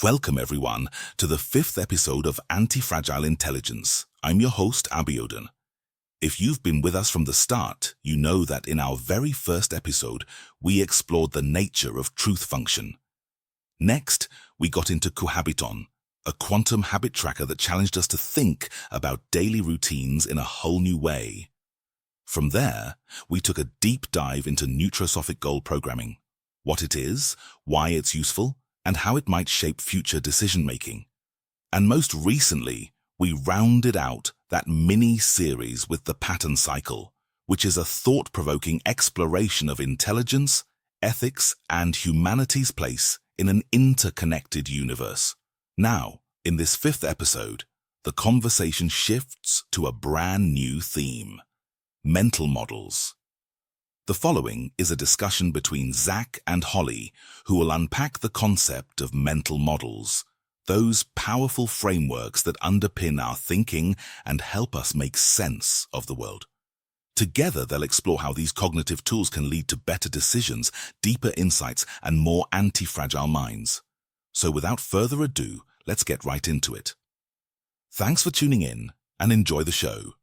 Welcome, everyone, to the 5th episode of Antifragile Intelligence. I'm your host, Abiodun. If you've been with us from the start, you know that in our very first episode, we explored the nature of truth function. Next, we got into Cohabiton, a quantum habit tracker that challenged us to think about daily routines in a whole new way. From there, we took a deep dive into nutrosophic goal programming, what it is, why it's useful, and how it might shape future decision-making. And most recently, we rounded out that mini-series with the pattern cycle, which is a thought-provoking exploration of intelligence, ethics, and humanity's place in an interconnected universe. Now, in this 5th episode, the conversation shifts to a brand new theme: mental models. The following is a discussion between Zach and Holly, who will unpack the concept of mental models, those powerful frameworks that underpin our thinking and help us make sense of the world. Together, they'll explore how these cognitive tools can lead to better decisions, deeper insights, and more anti-fragile minds. So without further ado, let's get right into it. Thanks for tuning in and enjoy the show.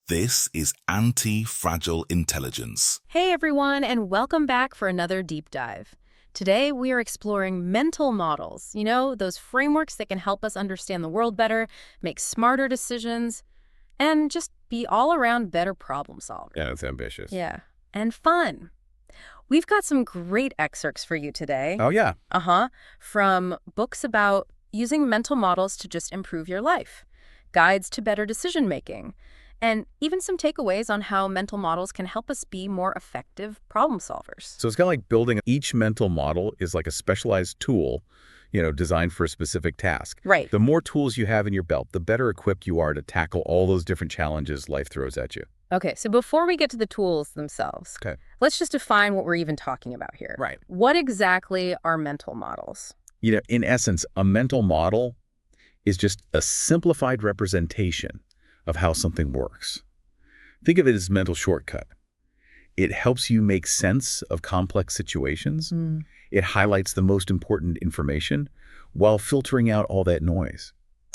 This is Anti-Fragile Intelligence. Hey everyone, and welcome back for another deep dive. Today we are exploring mental models, those frameworks that can help us understand the world better, make smarter decisions, and just be all around better problem solvers. Yeah, it's ambitious. Yeah, and fun. We've got some great excerpts for you today. Oh, yeah. From books about using mental models to just improve your life, guides to better decision making, and even some takeaways on how mental models can help us be more effective problem solvers. So it's kind of like building each mental model is like a specialized tool, designed for a specific task. Right. The more tools you have in your belt, the better equipped you are to tackle all those different challenges life throws at you. Okay, so before we get to the tools themselves, let's just define what we're even talking about here. Right. What exactly are mental models? In essence, a mental model is just a simplified representation of how something works. Think of it as a mental shortcut. It helps you make sense of complex situations. It highlights the most important information while filtering out all that noise.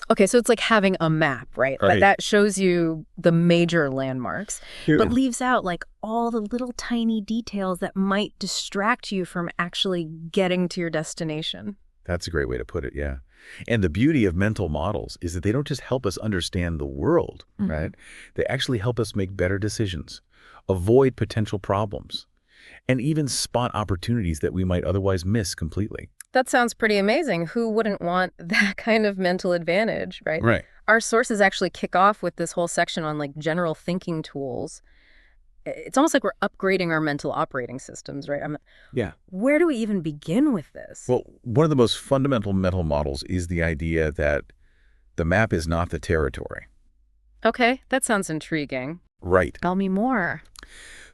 Okay, so it's like having a map, right? That shows you the major landmarks, but leaves out all the little tiny details that might distract you from actually getting to your destination. That's a great way to put it, yeah. And the beauty of mental models is that they don't just help us understand the world, right? They actually help us make better decisions, avoid potential problems, and even spot opportunities that we might otherwise miss completely. That sounds pretty amazing. Who wouldn't want that kind of mental advantage, right? Right. Our sources actually kick off with this whole section on general thinking tools. It's almost like we're upgrading our mental operating systems, right? Yeah. Where do we even begin with this? Well, one of the most fundamental mental models is the idea that the map is not the territory. Okay, that sounds intriguing. Right. Tell me more.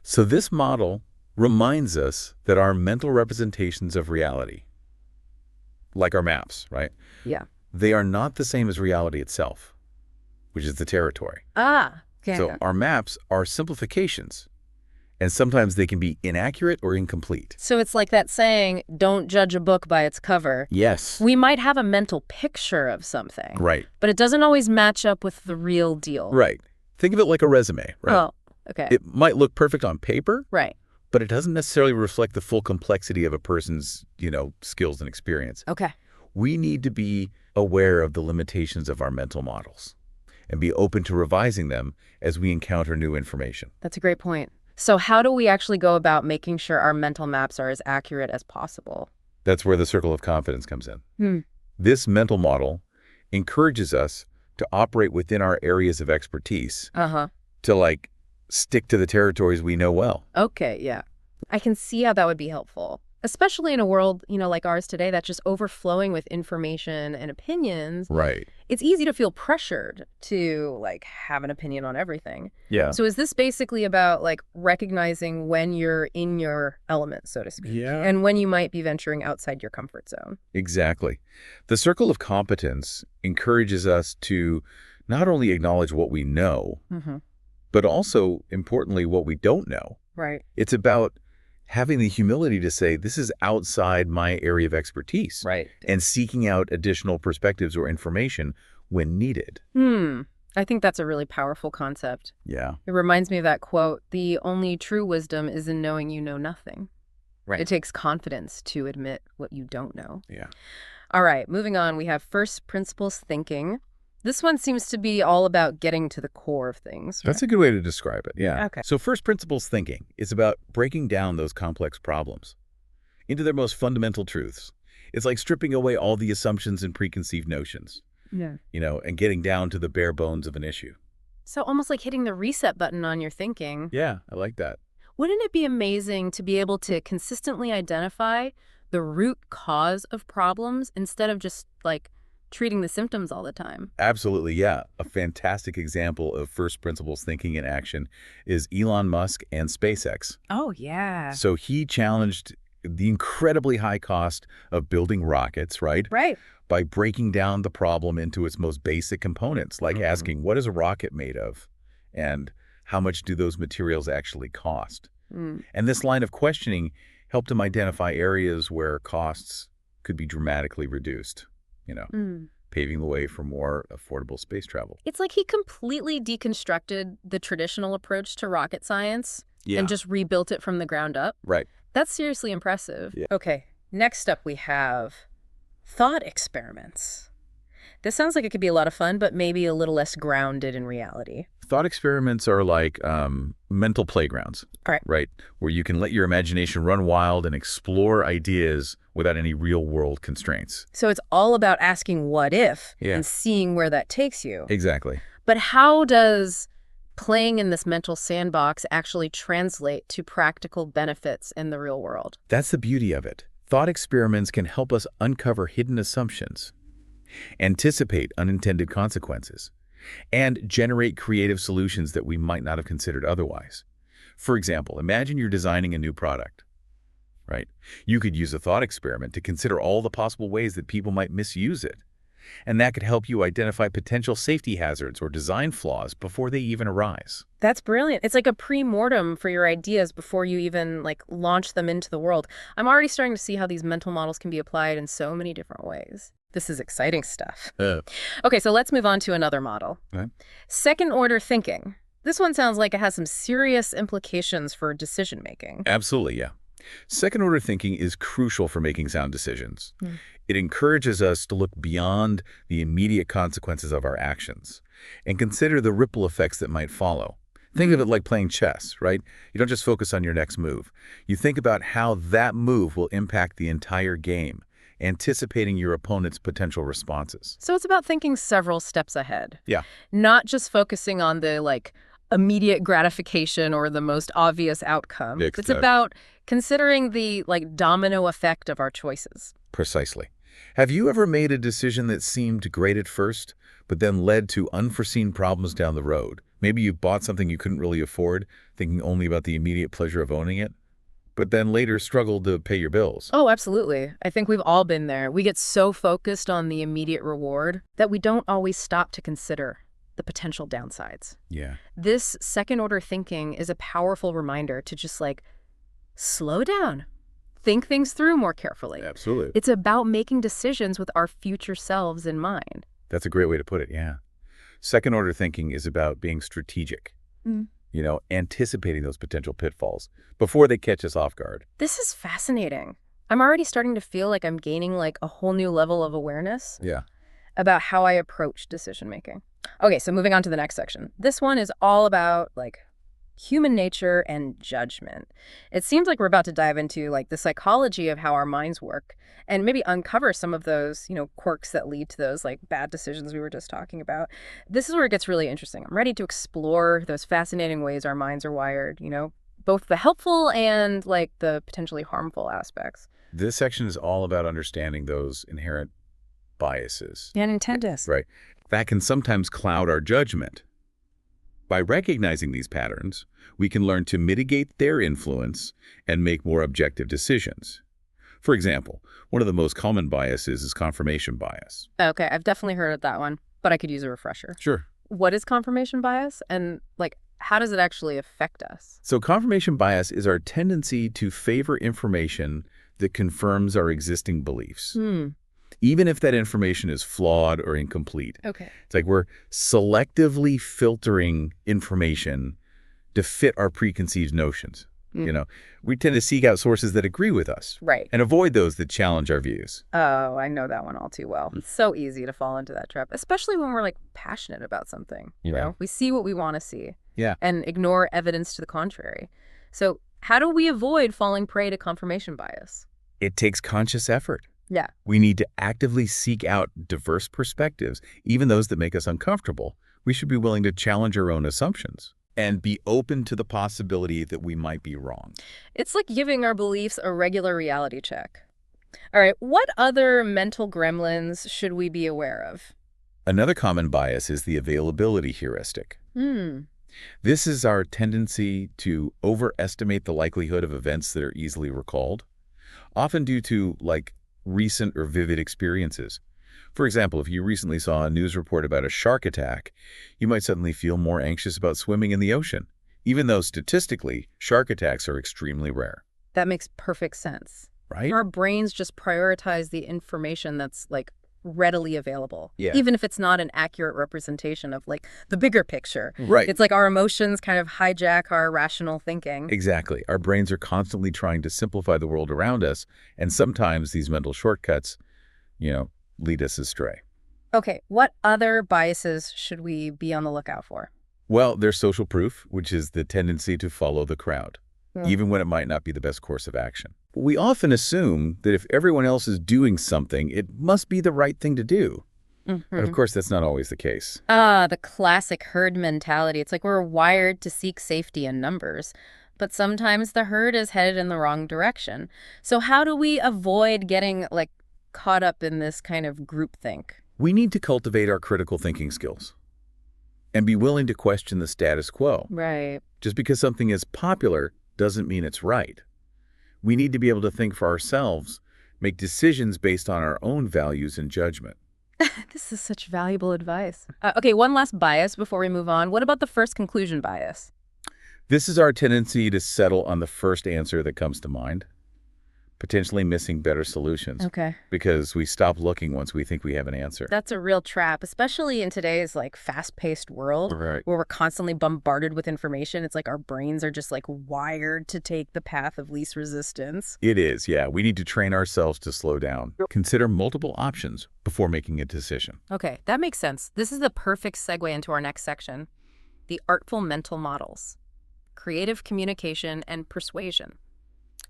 So this model reminds us that our mental representations of reality, like our maps, right? Yeah. They are not the same as reality itself, which is the territory. Yeah. So our maps are simplifications, and sometimes they can be inaccurate or incomplete. So it's like that saying, don't judge a book by its cover. Yes. We might have a mental picture of something. Right. But it doesn't always match up with the real deal. Right. Think of it like a resume, right? Oh, okay. It might look perfect on paper. Right. But it doesn't necessarily reflect the full complexity of a person's, skills and experience. Okay. We need to be aware of the limitations of our mental models and be open to revising them as we encounter new information. That's a great point. So how do we actually go about making sure our mental maps are as accurate as possible? That's where the circle of confidence comes in. This mental model encourages us to operate within our areas of expertise, to stick to the territories we know well. Okay, yeah. I can see how that would be helpful, especially in a world, like ours today, that's just overflowing with information and opinions. Right. It's easy to feel pressured to have an opinion on everything. Yeah. So is this basically about recognizing when you're in your element, so to speak? Yeah. And when you might be venturing outside your comfort zone? Exactly. The circle of competence encourages us to not only acknowledge what we know, but also, importantly, what we don't know. Right. It's about Having the humility to say, this is outside my area of expertise. Right. And seeking out additional perspectives or information when needed. I think that's a really powerful concept. Yeah. It reminds me of that quote, the only true wisdom is in knowing you know nothing. Right. It takes confidence to admit what you don't know. Yeah. All right, moving on, we have first principles thinking. This one seems to be all about getting to the core of things. That's a good way to describe it, yeah. Okay. So first principles thinking is about breaking down those complex problems into their most fundamental truths. It's like stripping away all the assumptions and preconceived notions, Yeah. and getting down to the bare bones of an issue. So almost like hitting the reset button on your thinking. Yeah, I like that. Wouldn't it be amazing to be able to consistently identify the root cause of problems instead of just, like, treating the symptoms all the time? Absolutely, yeah. A fantastic example of first principles thinking in action is Elon Musk and SpaceX. Oh, yeah. So he challenged the incredibly high cost of building rockets, right? Right. By breaking down the problem into its most basic components, like asking, what is a rocket made of? And how much do those materials actually cost? And this line of questioning helped him identify areas where costs could be dramatically reduced, paving the way for more affordable space travel. It's like he completely deconstructed the traditional approach to rocket science and just rebuilt it from the ground up. Right. That's seriously impressive. Yeah. Okay, next up we have thought experiments. This sounds like it could be a lot of fun, but maybe a little less grounded in reality. Thought experiments are like mental playgrounds, right? Where you can let your imagination run wild and explore ideas without any real-world constraints. So it's all about asking what if Yeah. and seeing where that takes you. Exactly. But how does playing in this mental sandbox actually translate to practical benefits in the real world? That's the beauty of it. Thought experiments can help us uncover hidden assumptions, anticipate unintended consequences, and generate creative solutions that we might not have considered otherwise. For example, imagine you're designing a new product, right? You could use a thought experiment to consider all the possible ways that people might misuse it. And that could help you identify potential safety hazards or design flaws before they even arise. That's brilliant. It's like a pre-mortem for your ideas before you even launch them into the world. I'm already starting to see how these mental models can be applied in so many different ways. This is exciting stuff. Okay, so let's move on to another model. Okay. Second-order thinking. This one sounds like it has some serious implications for decision-making. Absolutely, yeah. Second-order thinking is crucial for making sound decisions. It encourages us to look beyond the immediate consequences of our actions and consider the ripple effects that might follow. Think of it like playing chess, right? You don't just focus on your next move. You think about how that move will impact the entire game, anticipating your opponent's potential responses. So it's about thinking several steps ahead. Yeah. Not just focusing on the immediate gratification or the most obvious outcome. It's about considering the domino effect of our choices. Precisely. Have you ever made a decision that seemed great at first, but then led to unforeseen problems down the road? Maybe you bought something you couldn't really afford, thinking only about the immediate pleasure of owning it, but then later struggled to pay your bills. Oh, absolutely. I think we've all been there. We get so focused on the immediate reward that we don't always stop to consider the potential downsides. Yeah. This second-order thinking is a powerful reminder to just slow down, think things through more carefully. Absolutely. It's about making decisions with our future selves in mind. That's a great way to put it, yeah. Second-order thinking is about being strategic, anticipating those potential pitfalls before they catch us off guard. This is fascinating. I'm already starting to feel like I'm gaining a whole new level of awareness about how I approach decision-making. Okay, so moving on to the next section. This one is all about human nature and judgment. It seems like we're about to dive into the psychology of how our minds work and maybe uncover some of those, quirks that lead to those bad decisions we were just talking about. This is where it gets really interesting. I'm ready to explore those fascinating ways our minds are wired, both the helpful and the potentially harmful aspects. This section is all about understanding those inherent biases. And intended. Right. That can sometimes cloud our judgment. By recognizing these patterns, we can learn to mitigate their influence and make more objective decisions. For example, one of the most common biases is confirmation bias. Okay, I've definitely heard of that one, but I could use a refresher. Sure. What is confirmation bias? And how does it actually affect us? So confirmation bias is our tendency to favor information that confirms our existing beliefs, even if that information is flawed or incomplete. Okay. It's like we're selectively filtering information to fit our preconceived notions. We tend to seek out sources that agree with us. Right. And avoid those that challenge our views. Oh, I know that one all too well. It's so easy to fall into that trap, especially when we're like passionate about something. You know, we see what we want to see. Yeah. And ignore evidence to the contrary. So how do we avoid falling prey to confirmation bias? It takes conscious effort. Yeah. We need to actively seek out diverse perspectives, even those that make us uncomfortable. We should be willing to challenge our own assumptions and be open to the possibility that we might be wrong. It's like giving our beliefs a regular reality check. All right, what other mental gremlins should we be aware of? Another common bias is the availability heuristic. This is our tendency to overestimate the likelihood of events that are easily recalled, often due to, like, recent or vivid experiences. For example, if you recently saw a news report about a shark attack, you might suddenly feel more anxious about swimming in the ocean, even though statistically, shark attacks are extremely rare. That makes perfect sense. Right? Our brains just prioritize the information that's like readily available, Yeah. even if it's not an accurate representation of like the bigger picture. Right. It's like our emotions kind of hijack our rational thinking. Exactly. Our brains are constantly trying to simplify the world around us, and sometimes these mental shortcuts, lead us astray. Okay, what other biases should we be on the lookout for? Well, there's social proof, which is the tendency to follow the crowd, Hmm. even when it might not be the best course of action. We often assume that if everyone else is doing something, it must be the right thing to do. But of course, that's not always the case. The classic herd mentality. It's like we're wired to seek safety in numbers, but sometimes the herd is headed in the wrong direction. So how do we avoid getting like caught up in this kind of groupthink? We need to cultivate our critical thinking skills and be willing to question the status quo. Right. Just because something is popular doesn't mean it's right. We need to be able to think for ourselves, make decisions based on our own values and judgment. This is such valuable advice. Okay, one last bias before we move on. What about the first conclusion bias? This is our tendency to settle on the first answer that comes to mind, potentially missing better solutions. Okay. Because we stop looking once we think we have an answer. That's a real trap, especially in today's like fast-paced world Right. where we're constantly bombarded with information. It's like our brains are just like wired to take the path of least resistance. It is, yeah. We need to train ourselves to slow down. Consider multiple options before making a decision. Okay, that makes sense. This is the perfect segue into our next section, the artful mental models, creative communication and persuasion.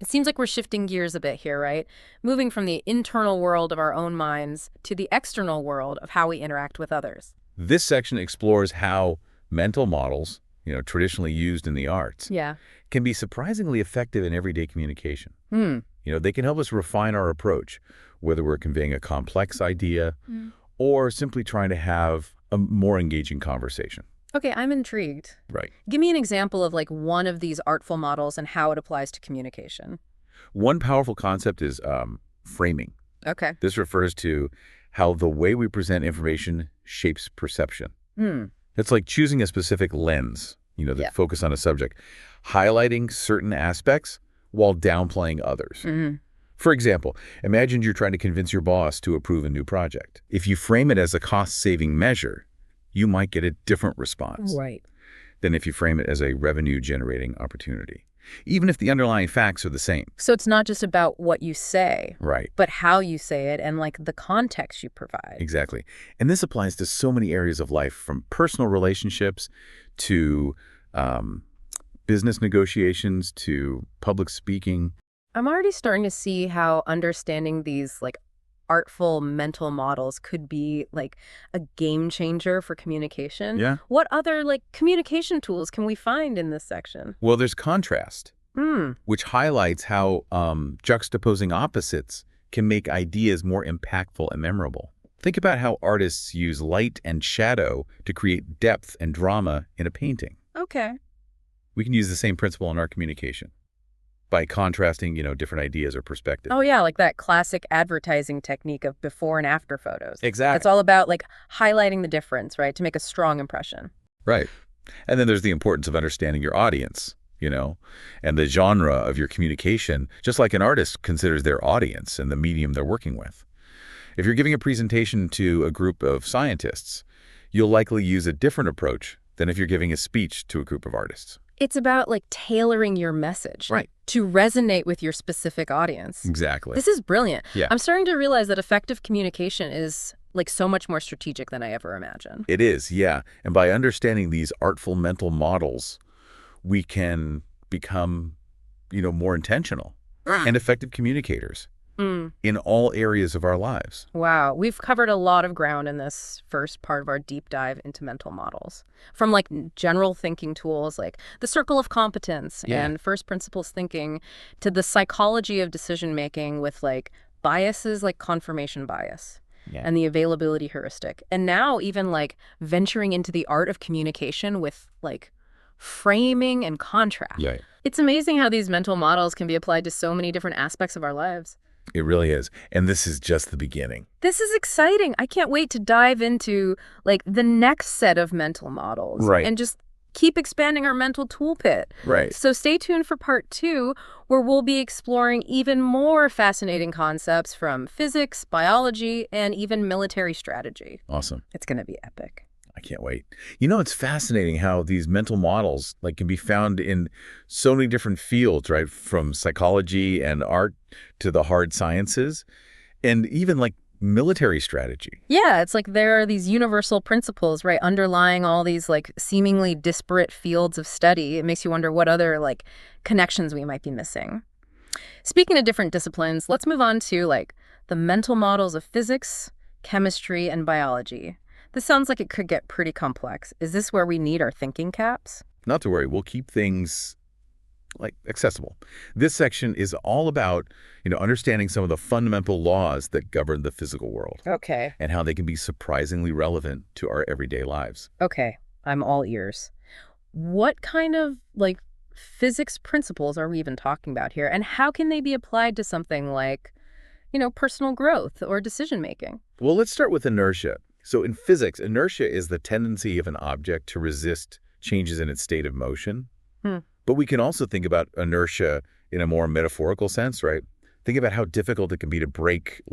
It seems like we're shifting gears a bit here, right? Moving from the internal world of our own minds to the external world of how we interact with others. This section explores how mental models, traditionally used in the arts, Yeah. can be surprisingly effective in everyday communication. Hmm. They can help us refine our approach, whether we're conveying a complex idea or simply trying to have a more engaging conversation. Okay, I'm intrigued. Right. Give me an example of like one of these artful models and how it applies to communication. One powerful concept is framing. Okay. This refers to how the way we present information shapes perception. It's like choosing a specific lens, that focus on a subject, highlighting certain aspects while downplaying others. For example, imagine you're trying to convince your boss to approve a new project. If you frame it as a cost-saving measure, you might get a different response than if you frame it as a revenue-generating opportunity, even if the underlying facts are the same. So it's not just about what you say, Right. but how you say it and like the context you provide. Exactly. And this applies to so many areas of life, from personal relationships to business negotiations to public speaking. I'm already starting to see how understanding these like artful mental models could be like a game changer for communication. Yeah. What other like communication tools can we find in this section? Well, there's contrast, which highlights how juxtaposing opposites can make ideas more impactful and memorable. Think about how artists use light and shadow to create depth and drama in a painting. Okay. We can use the same principle in our communication by contrasting, different ideas or perspectives. Oh yeah, like that classic advertising technique of before and after photos. Exactly. It's all about like highlighting the difference, right, to make a strong impression. Right. And then there's the importance of understanding your audience, and the genre of your communication, just like an artist considers their audience and the medium they're working with. If you're giving a presentation to a group of scientists, you'll likely use a different approach than if you're giving a speech to a group of artists. It's about tailoring your message Right. to resonate with your specific audience. Exactly. This is brilliant. Yeah. I'm starting to realize that effective communication is so much more strategic than I ever imagined. It is, yeah. And by understanding these artful mental models, we can become, more intentional and effective communicators in all areas of our lives. Wow. We've covered a lot of ground in this first part of our deep dive into mental models. From general thinking tools like the circle of competence and first principles thinking to the psychology of decision making with biases like confirmation bias. Yeah. And the availability heuristic. And now even venturing into the art of communication with framing and contrast. Yeah. It's amazing how these mental models can be applied to so many different aspects of our lives. It really is. And this is just the beginning. This is exciting. I can't wait to dive into the next set of mental models. Right. And just keep expanding our mental toolkit. Right. So stay tuned for part 2, where we'll be exploring even more fascinating concepts from physics, biology, and even military strategy. Awesome. It's going to be epic. I can't wait. It's fascinating how these mental models can be found in so many different fields, right? From psychology and art to the hard sciences and even military strategy. Yeah, it's there are these universal principles, right, underlying all these seemingly disparate fields of study. It makes you wonder what other connections we might be missing. Speaking of different disciplines, let's move on to the mental models of physics, chemistry, and biology. This sounds like it could get pretty complex. Is this where we need our thinking caps? Not to worry, we'll keep things accessible. This section is all about, understanding some of the fundamental laws that govern the physical world. Okay. And how they can be surprisingly relevant to our everyday lives. Okay, I'm all ears. What kind of physics principles are we even talking about here? And how can they be applied to something personal growth or decision making? Well, let's start with inertia. So in physics, inertia is the tendency of an object to resist changes in its state of motion. But we can also think about inertia in a more metaphorical sense, right? Think about how difficult it can be to break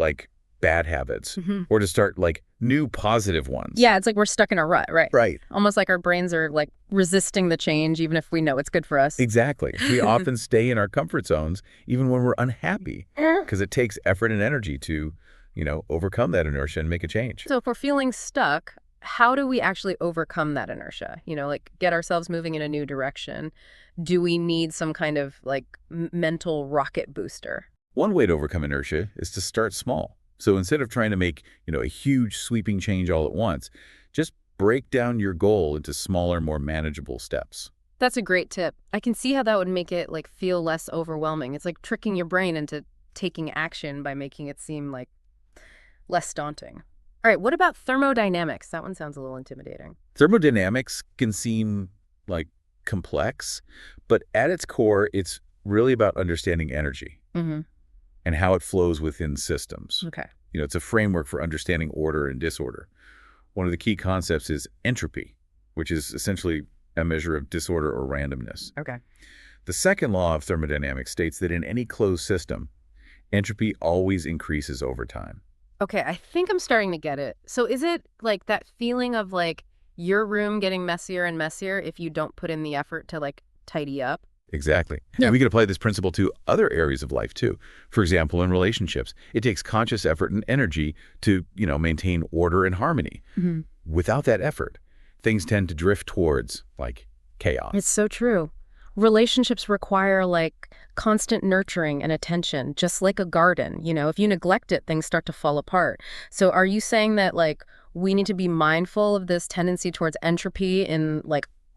bad habits or to start new positive ones. Yeah, it's we're stuck in a rut, right? Right. Almost our brains are resisting the change even if we know it's good for us. Exactly. We often stay in our comfort zones even when we're unhappy because it takes effort and energy to overcome that inertia and make a change. So if we're feeling stuck, how do we actually overcome that inertia? Get ourselves moving in a new direction. Do we need some kind of mental rocket booster? One way to overcome inertia is to start small. So instead of trying to make, a huge sweeping change all at once, just break down your goal into smaller, more manageable steps. That's a great tip. I can see how that would make it feel less overwhelming. It's tricking your brain into taking action by making it seem less daunting. All right, what about thermodynamics? That one sounds a little intimidating. Thermodynamics can seem complex, but at its core, it's really about understanding energy and how it flows within systems. Okay. It's a framework for understanding order and disorder. One of the key concepts is entropy, which is essentially a measure of disorder or randomness. Okay. The second law of thermodynamics states that in any closed system, entropy always increases over time. Okay, I think I'm starting to get it. So is it that feeling of your room getting messier and messier if you don't put in the effort to tidy up? Exactly. Yeah. And we can apply this principle to other areas of life too. For example, in relationships, it takes conscious effort and energy to, maintain order and harmony. Without that effort, things tend to drift towards chaos. It's so true. Relationships require constant nurturing and attention, just like a garden. If you neglect it, things start to fall apart. So are you saying that we need to be mindful of this tendency towards entropy in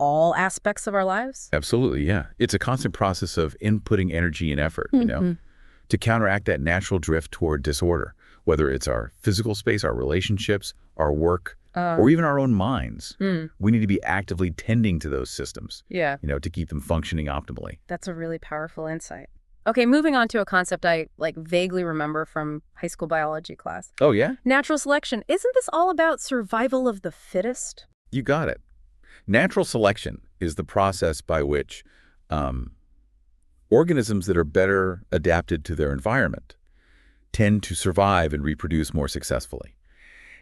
all aspects of our lives? Absolutely, yeah. It's a constant process of inputting energy and effort, to counteract that natural drift toward disorder, whether it's our physical space, our relationships, our work, or even our own minds. We need to be actively tending to those systems, Yeah. To keep them functioning optimally. That's a really powerful insight. Okay, moving on to a concept I vaguely remember from high school biology class. Oh, yeah? Natural selection. Isn't this all about survival of the fittest? You got it. Natural selection is the process by which organisms that are better adapted to their environment tend to survive and reproduce more successfully.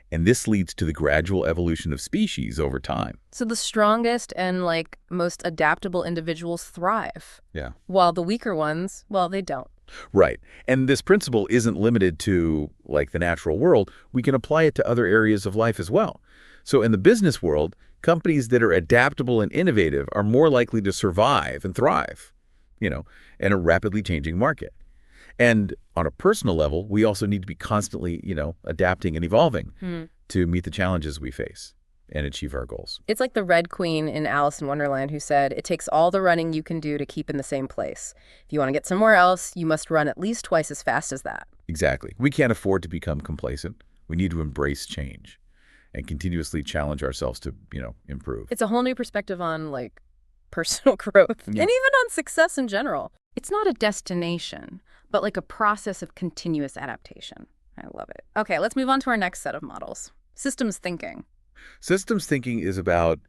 And this leads to the gradual evolution of species over time. So the strongest and most adaptable individuals thrive. Yeah. While the weaker ones, well, they don't. Right. And this principle isn't limited to the natural world. We can apply it to other areas of life as well. So in the business world, companies that are adaptable and innovative are more likely to survive and thrive, in a rapidly changing market. And on a personal level, we also need to be constantly, adapting and evolving to meet the challenges we face and achieve our goals. It's like the Red Queen in Alice in Wonderland who said, it takes all the running you can do to keep in the same place. If you want to get somewhere else, you must run at least twice as fast as that. Exactly. We can't afford to become complacent. We need to embrace change and continuously challenge ourselves to, improve. It's a whole new perspective on, personal growth and even on success in general. It's not a destination, but a process of continuous adaptation. I love it. Okay, let's move on to our next set of models. Systems thinking. Systems thinking is about,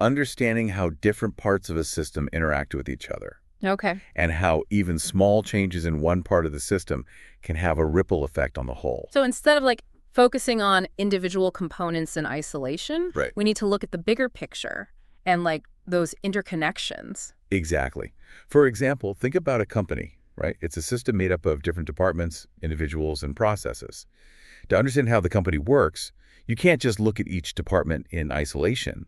understanding how different parts of a system interact with each other. Okay. And how even small changes in one part of the system can have a ripple effect on the whole. So instead of focusing on individual components in isolation, right, we need to look at the bigger picture and those interconnections. Exactly. For example, think about a company, right? It's a system made up of different departments, individuals, and processes. To understand how the company works, you can't just look at each department in isolation.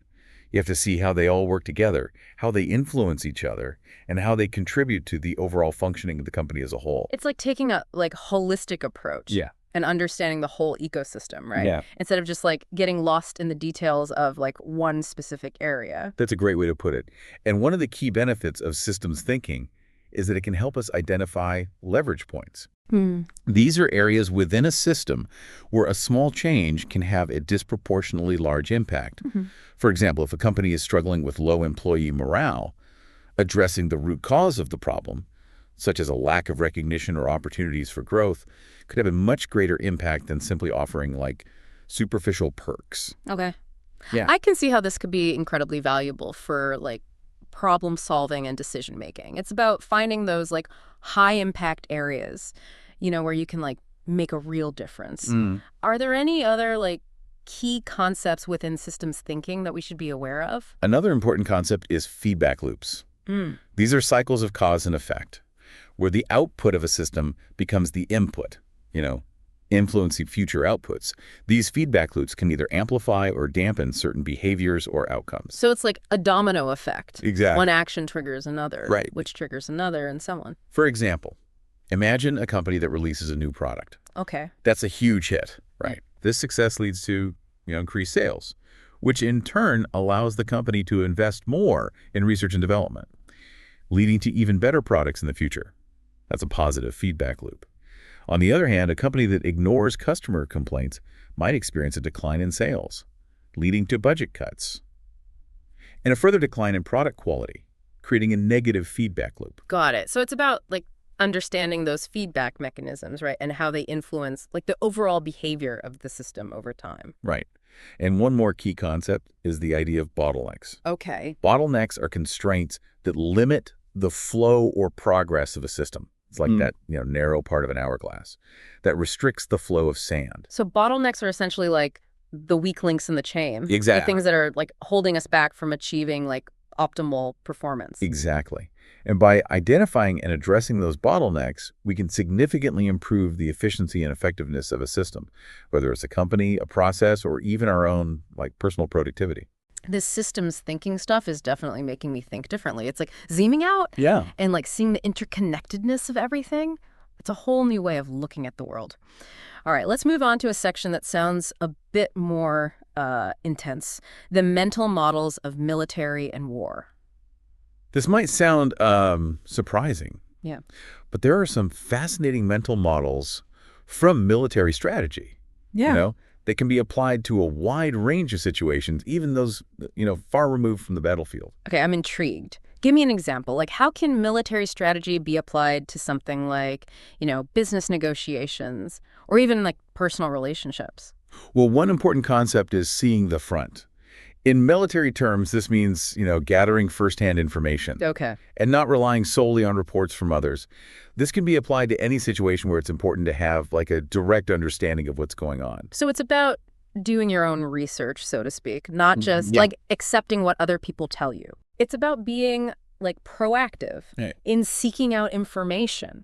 You have to see how they all work together, how they influence each other, and how they contribute to the overall functioning of the company as a whole. It's like taking a holistic approach. Yeah. And understanding the whole ecosystem, right? Yeah. Instead of just getting lost in the details of one specific area. That's a great way to put it. And one of the key benefits of systems thinking is that it can help us identify leverage points. These are areas within a system where a small change can have a disproportionately large impact. For example, if a company is struggling with low employee morale, addressing the root cause of the problem, such as a lack of recognition or opportunities for growth, could have a much greater impact than simply offering superficial perks. Okay. Yeah. I can see how this could be incredibly valuable for problem solving and decision making. It's about finding those high impact areas, where you can make a real difference. Are there any other key concepts within systems thinking that we should be aware of? Another important concept is feedback loops. These are cycles of cause and effect, where the output of a system becomes the input, influencing future outputs. These feedback loops can either amplify or dampen certain behaviors or outcomes. So it's like a domino effect. Exactly. One action triggers another, right, which triggers another, and so on. For example, imagine a company that releases a new product. Okay. That's a huge hit, right? This success leads to, increased sales, which in turn allows the company to invest more in research and development, leading to even better products in the future. That's a positive feedback loop. On the other hand, a company that ignores customer complaints might experience a decline in sales, leading to budget cuts, and a further decline in product quality, creating a negative feedback loop. Got it. So it's about understanding those feedback mechanisms, right, and how they influence the overall behavior of the system over time. Right. And one more key concept is the idea of bottlenecks. Okay. Bottlenecks are constraints that limit the flow or progress of a system. It's like that, narrow part of an hourglass that restricts the flow of sand. So bottlenecks are essentially the weak links in the chain. Exactly. The things that are holding us back from achieving optimal performance. Exactly. And by identifying and addressing those bottlenecks, we can significantly improve the efficiency and effectiveness of a system, whether it's a company, a process, or even our own personal productivity. This systems thinking stuff is definitely making me think differently. It's zooming out and seeing the interconnectedness of everything. It's a whole new way of looking at the world. All right, let's move on to a section that sounds a bit more intense. The mental models of military and war. This might sound surprising. Yeah. But there are some fascinating mental models from military strategy. Yeah. They can be applied to a wide range of situations, even those, far removed from the battlefield. Okay, I'm intrigued. Give me an example. How can military strategy be applied to something business negotiations or even personal relationships? Well, one important concept is seeing the front. In military terms, this means, gathering firsthand information Okay. and not relying solely on reports from others. This can be applied to any situation where it's important to have like a direct understanding of what's going on. So it's about doing your own research, so to speak, not just Yeah. like accepting what other people tell you. It's about being like proactive Right. in seeking out information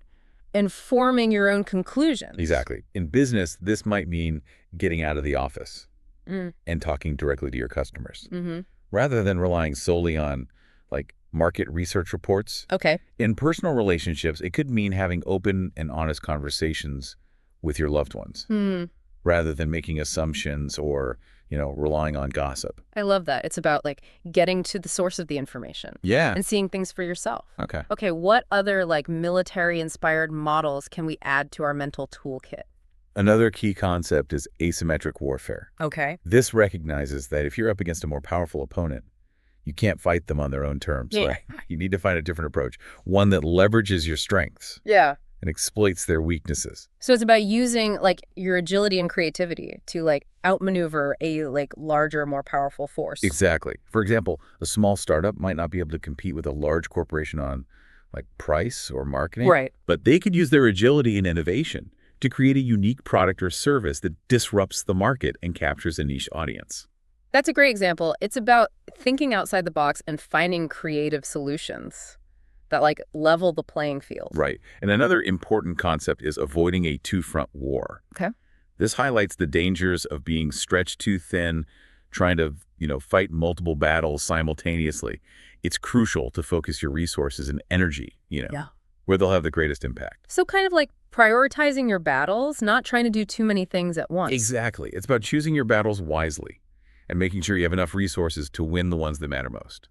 and forming your own conclusions. Exactly. In business, this might mean getting out of the office Mm. and talking directly to your customers, Mm-hmm. rather than relying solely on like market research reports. Okay. In personal relationships, it could mean having open and honest conversations with your loved ones, rather than making assumptions or, relying on gossip. I love that. It's about like getting to the source of the information Yeah. and seeing things for yourself. Okay. Okay, what other like military-inspired models can we add to our mental toolkit? Another key concept is asymmetric warfare. Okay. This recognizes that if you're up against a more powerful opponent, you can't fight them on their own terms, Yeah. right? You need to find a different approach, one that leverages your strengths Yeah. and exploits their weaknesses. So it's about using like your agility and creativity to like outmaneuver a like larger, more powerful force. Exactly. For example, a small startup might not be able to compete with a large corporation on like price or marketing, Right. but they could use their agility and innovation to create a unique product or service that disrupts the market and captures a niche audience. That's a great example. It's about thinking outside the box and finding creative solutions that like level the playing field. Right. And another important concept is avoiding a two-front war. Okay. This highlights the dangers of being stretched too thin, trying to, fight multiple battles simultaneously. It's crucial to focus your resources and energy, Yeah. where they'll have the greatest impact. So kind of like prioritizing your battles, not trying to do too many things at once. Exactly. It's about choosing your battles wisely and making sure you have enough resources to win the ones that matter most.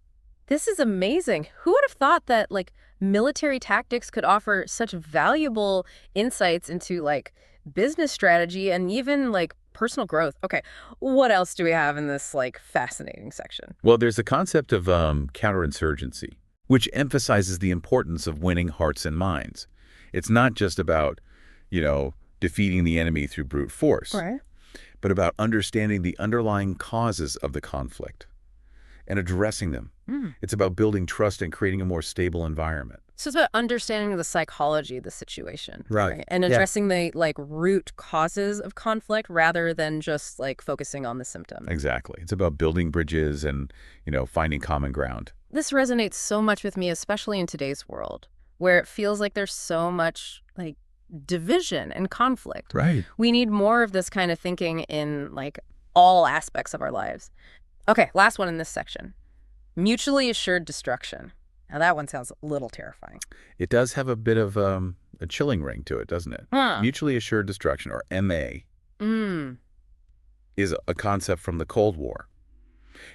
This is amazing. Who would have thought that like military tactics could offer such valuable insights into like business strategy and even like personal growth? Okay, what else do we have in this like fascinating section? Well, there's a concept of counterinsurgency, which emphasizes the importance of winning hearts and minds. It's not just about, defeating the enemy through brute force, Right. but about understanding the underlying causes of the conflict and addressing them. It's about building trust and creating a more stable environment. So it's about understanding the psychology of the situation. Right. And Yeah. addressing the like root causes of conflict rather than just like focusing on the symptom. Exactly. It's about building bridges and, finding common ground. This resonates so much with me, especially in today's world, where it feels like there's so much like division and conflict. Right. We need more of this kind of thinking in like all aspects of our lives. Okay, last one in this section. Mutually assured destruction. Now that one sounds a little terrifying. It does have a bit of a chilling ring to it, doesn't it? Mutually assured destruction, or MA, is a concept from the Cold War.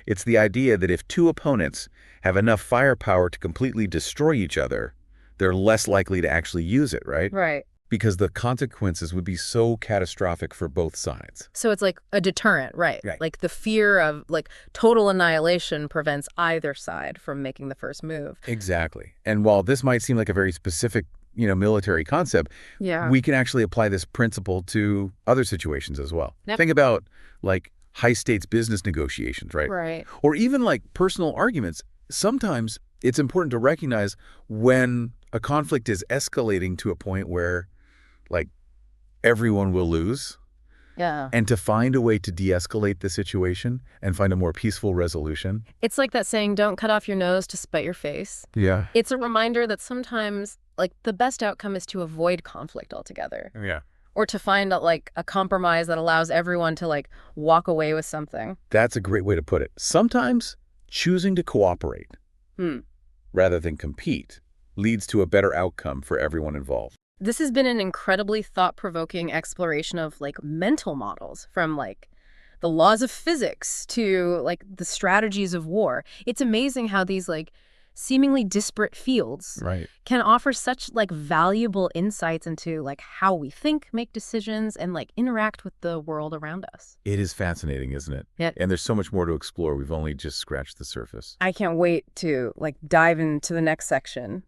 It's the idea that if two opponents have enough firepower to completely destroy each other, they're less likely to actually use it, right? Right. Because the consequences would be so catastrophic for both sides. So it's like a deterrent, right? Right. Like the fear of like total annihilation prevents either side from making the first move. Exactly. And while this might seem like a very specific, military concept, Yeah. we can actually apply this principle to other situations as well. Yep. Think about like high-stakes business negotiations, right? Right. Or even like personal arguments. Sometimes it's important to recognize when a conflict is escalating to a point where like everyone will lose, Yeah. and to find a way to de-escalate the situation and find a more peaceful resolution. It's like that saying, don't cut off your nose to spite your face. Yeah. It's a reminder that sometimes like the best outcome is to avoid conflict altogether Yeah. or to find like a compromise that allows everyone to like walk away with something. That's a great way to put it. Sometimes choosing to cooperate rather than compete leads to a better outcome for everyone involved. This has been an incredibly thought-provoking exploration of like mental models, from like the laws of physics to like the strategies of war. It's amazing how these like seemingly disparate fields Right. can offer such like valuable insights into like how we think, make decisions, and like interact with the world around us. It is fascinating, isn't it? Yeah. And there's so much more to explore. We've only just scratched the surface. I can't wait to like dive into the next section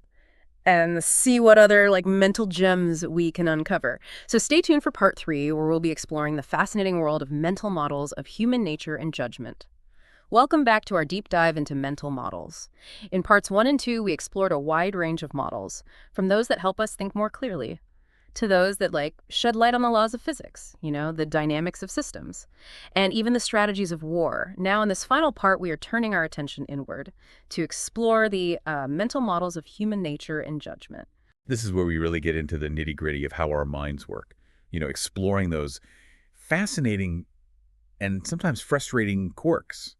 and see what other like mental gems we can uncover. So stay tuned for part 3, where we'll be exploring the fascinating world of mental models of human nature and judgment. Welcome back to our deep dive into mental models. In parts 1 and 2, we explored a wide range of models, from those that help us think more clearly, to those that, shed light on the laws of physics, the dynamics of systems, and even the strategies of war. Now, in this final part, we are turning our attention inward to explore the mental models of human nature and judgment. This is where we really get into the nitty-gritty of how our minds work, exploring those fascinating and sometimes frustrating quirks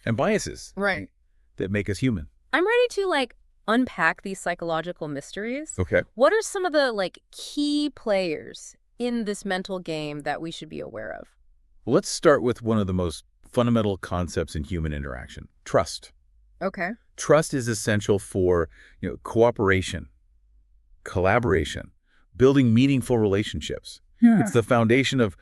and biases Right. that make us human. I'm ready to, unpack these psychological mysteries. Okay. What are some of the, key players in this mental game that we should be aware of? Let's start with one of the most fundamental concepts in human interaction, trust. Okay. Trust is essential for, cooperation, collaboration, building meaningful relationships. Yeah. It's the foundation of,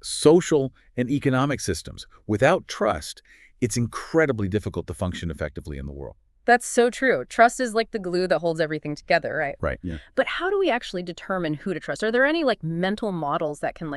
social and economic systems. Without trust, it's incredibly difficult to function effectively in the world. That's so true. Trust is like the glue that holds everything together, right? Right. Yeah. But how do we actually determine who to trust? Are there any mental models that can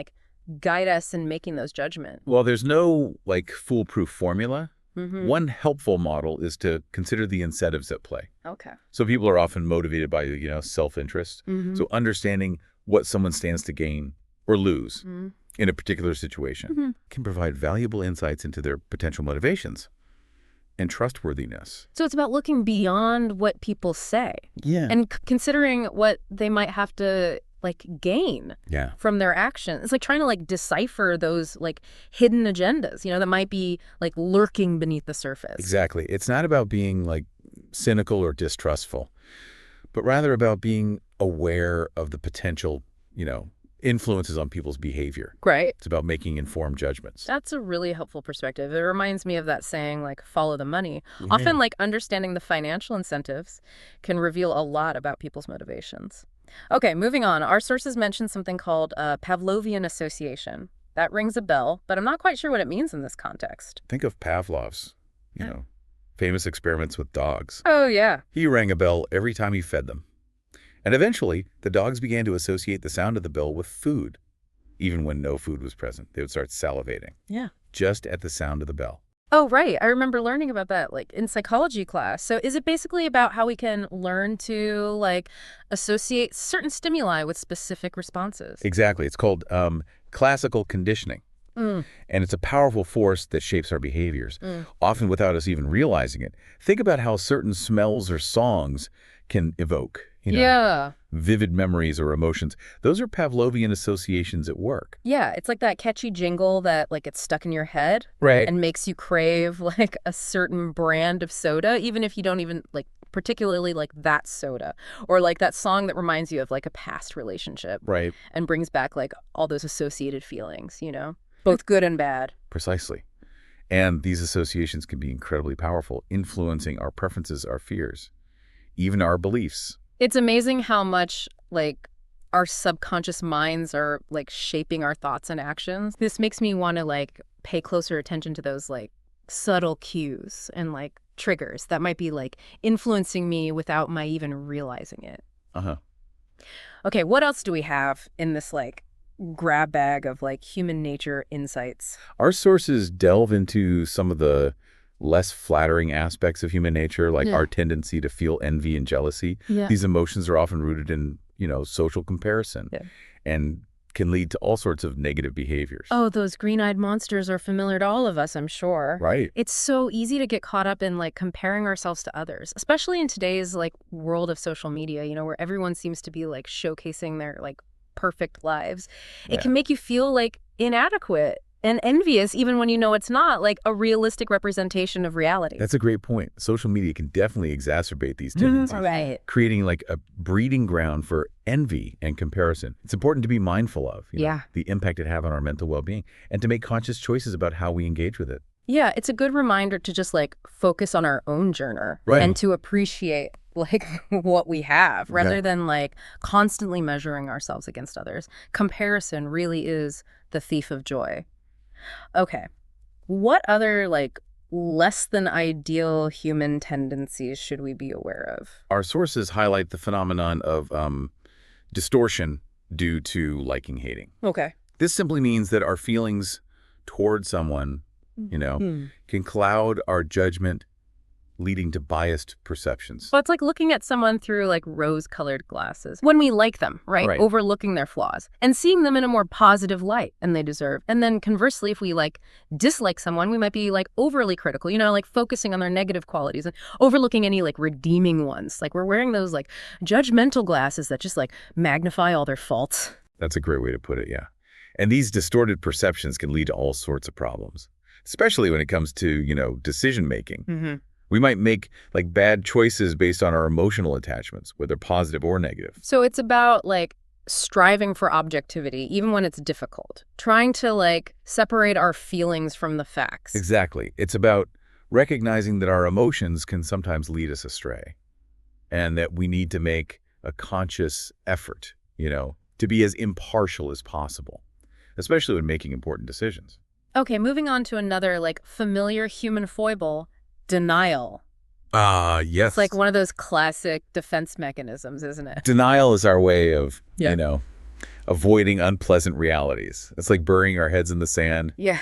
guide us in making those judgments? Well, there's no foolproof formula. Mm-hmm. One helpful model is to consider the incentives at play. Okay. So people are often motivated by, self-interest. Mm-hmm. So understanding what someone stands to gain or lose Mm-hmm. in a particular situation can provide valuable insights into their potential motivations and trustworthiness. So it's about looking beyond what people say. Yeah. And considering what they might have to gain Yeah. from their actions. It's like trying to decipher those hidden agendas, that might be lurking beneath the surface. Exactly. It's not about being cynical or distrustful, but rather about being aware of the potential, influences on people's behavior. Right. It's about making informed judgments. That's a really helpful perspective. It reminds me of that saying, follow the money. Often, understanding the financial incentives can reveal a lot about people's motivations. Okay, moving on. Our sources mention something called Pavlovian association. That rings a bell, but I'm not quite sure what it means in this context. Think of Pavlov's, famous experiments with dogs. Oh, yeah. He rang a bell every time he fed them. And eventually, the dogs began to associate the sound of the bell with food. Even when no food was present, they would start salivating. Yeah. Just at the sound of the bell. Oh, right. I remember learning about that, in psychology class. So is it basically about how we can learn to, associate certain stimuli with specific responses? Exactly. It's called classical conditioning. Mm. And it's a powerful force that shapes our behaviors, often without us even realizing it. Think about how certain smells or songs can evoke, Yeah. vivid memories or emotions. Those are Pavlovian associations at work. Yeah, it's like that catchy jingle that gets stuck in your head Right. and makes you crave a certain brand of soda, even if you don't even particularly that soda, or that song that reminds you of a past relationship Right. and brings back all those associated feelings, both good and bad. Precisely. And these associations can be incredibly powerful, influencing our preferences, our fears, even our beliefs. It's amazing how much our subconscious minds are shaping our thoughts and actions. This makes me want to pay closer attention to those subtle cues and triggers that might be influencing me without my even realizing it. Uh-huh. Okay, what else do we have in this grab bag of human nature insights? Our sources delve into some of the less flattering aspects of human nature, like our tendency to feel envy and jealousy. Yeah. These emotions are often rooted in, social comparison and can lead to all sorts of negative behaviors. Oh, those green-eyed monsters are familiar to all of us, I'm sure. Right. It's so easy to get caught up in comparing ourselves to others, especially in today's world of social media, where everyone seems to be showcasing their perfect lives. It can make you feel inadequate and envious, even when you know it's not a realistic representation of reality. That's a great point. Social media can definitely exacerbate these tendencies, Right. creating a breeding ground for envy and comparison. It's important to be mindful of the impact it have on our mental well-being and to make conscious choices about how we engage with it. Yeah, it's a good reminder to just focus on our own journey Right. and to appreciate what we have rather than constantly measuring ourselves against others. Comparison really is the thief of joy. Okay. What other less than ideal human tendencies should we be aware of? Our sources highlight the phenomenon of distortion due to liking hating. Okay. This simply means that our feelings toward someone can cloud our judgment, leading to biased perceptions. Well, it's like looking at someone through like rose-colored glasses when we like them, right? Right. Overlooking their flaws and seeing them in a more positive light than they deserve. And then conversely, if we like dislike someone, we might be like overly critical, like focusing on their negative qualities and overlooking any like redeeming ones. Like we're wearing those like judgmental glasses that just like magnify all their faults. That's a great way to put it, yeah. And these distorted perceptions can lead to all sorts of problems, especially when it comes to, decision-making. Mm-hmm. We might make like bad choices based on our emotional attachments, whether positive or negative. So it's about like striving for objectivity, even when it's difficult, trying to like separate our feelings from the facts. Exactly. It's about recognizing that our emotions can sometimes lead us astray and that we need to make a conscious effort, to be as impartial as possible, especially when making important decisions. Okay, moving on to another like familiar human foible, denial. Yes. It's like one of those classic defense mechanisms, isn't it? Denial is our way of, Yeah. avoiding unpleasant realities. It's like burying our heads in the sand Yeah.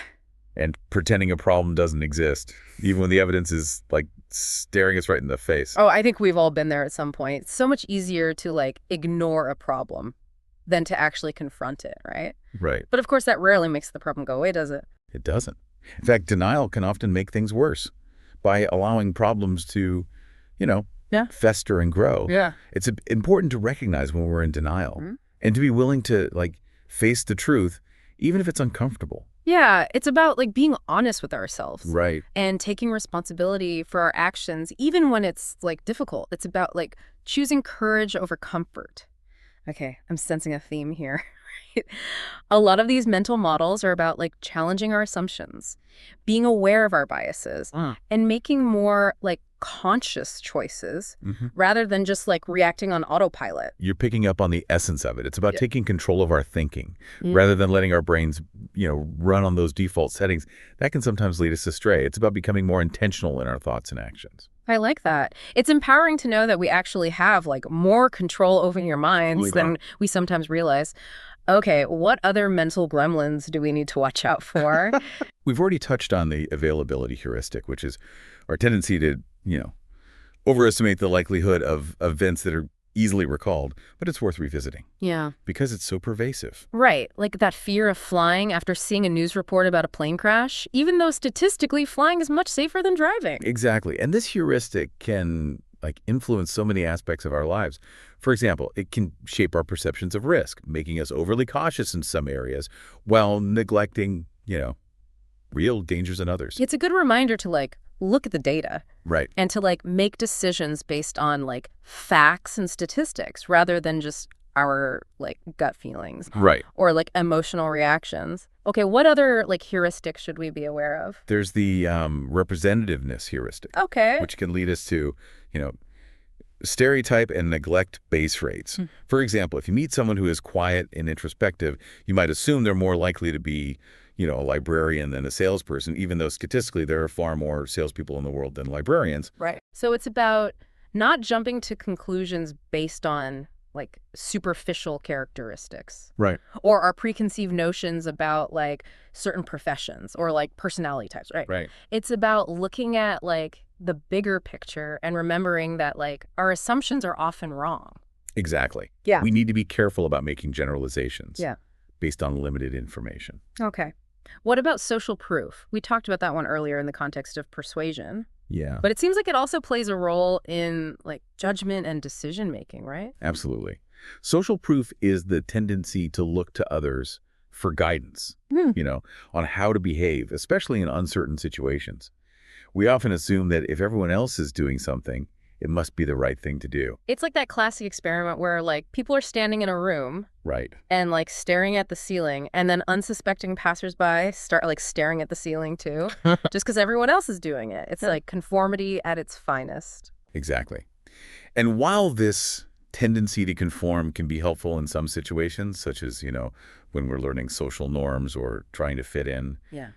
and pretending a problem doesn't exist, even when the evidence is like staring us right in the face. Oh, I think we've all been there at some point. It's so much easier to like ignore a problem than to actually confront it, right? Right. But of course, that rarely makes the problem go away, does it? It doesn't. In fact, denial can often make things worse by allowing problems to, fester and grow. Yeah. It's important to recognize when we're in denial and to be willing to like face the truth, even if it's uncomfortable. Yeah, it's about like being honest with ourselves. Right. And taking responsibility for our actions, even when it's like difficult. It's about like choosing courage over comfort. Okay, I'm sensing a theme here. A lot of these mental models are about like challenging our assumptions, being aware of our biases, and making more like conscious choices rather than just like reacting on autopilot. You're picking up on the essence of it. It's about taking control of our thinking rather than letting our brains, run on those default settings. That can sometimes lead us astray. It's about becoming more intentional in our thoughts and actions. I like that. It's empowering to know that we actually have like more control over your minds than we sometimes realize. Okay, what other mental gremlins do we need to watch out for? We've already touched on the availability heuristic, which is our tendency to, overestimate the likelihood of events that are easily recalled, but it's worth revisiting. Yeah. Because it's so pervasive. Right, like that fear of flying after seeing a news report about a plane crash, even though statistically flying is much safer than driving. Exactly. And this heuristic can influence so many aspects of our lives. For example, it can shape our perceptions of risk, making us overly cautious in some areas while neglecting, real dangers in others. It's a good reminder to like look at the data. Right. And to like make decisions based on like facts and statistics rather than just our like gut feelings. Right. Or like emotional reactions. Okay, what other like heuristics should we be aware of? There's the representativeness heuristic. Okay. Which can lead us to, stereotype and neglect base rates. For example, if you meet someone who is quiet and introspective, you might assume they're more likely to be, a librarian than a salesperson, even though statistically there are far more salespeople in the world than librarians. Right. So it's about not jumping to conclusions based on like superficial characteristics. Right. Or our preconceived notions about like certain professions or like personality types, right? Right. It's about looking at like the bigger picture and remembering that like our assumptions are often wrong. Exactly. Yeah. We need to be careful about making generalizations. Yeah. Based on limited information. Okay. What about social proof? We talked about that one earlier in the context of persuasion. Yeah. But it seems like it also plays a role in like judgment and decision making, right? Absolutely. Social proof is the tendency to look to others for guidance, on how to behave, especially in uncertain situations. We often assume that if everyone else is doing something, it must be the right thing to do. It's like that classic experiment where like people are standing in a room Right. and like staring at the ceiling, and then unsuspecting passersby start like staring at the ceiling too, just because everyone else is doing it. It's like conformity at its finest. Exactly. And while this tendency to conform can be helpful in some situations, such as, when we're learning social norms or trying to fit in, Yeah.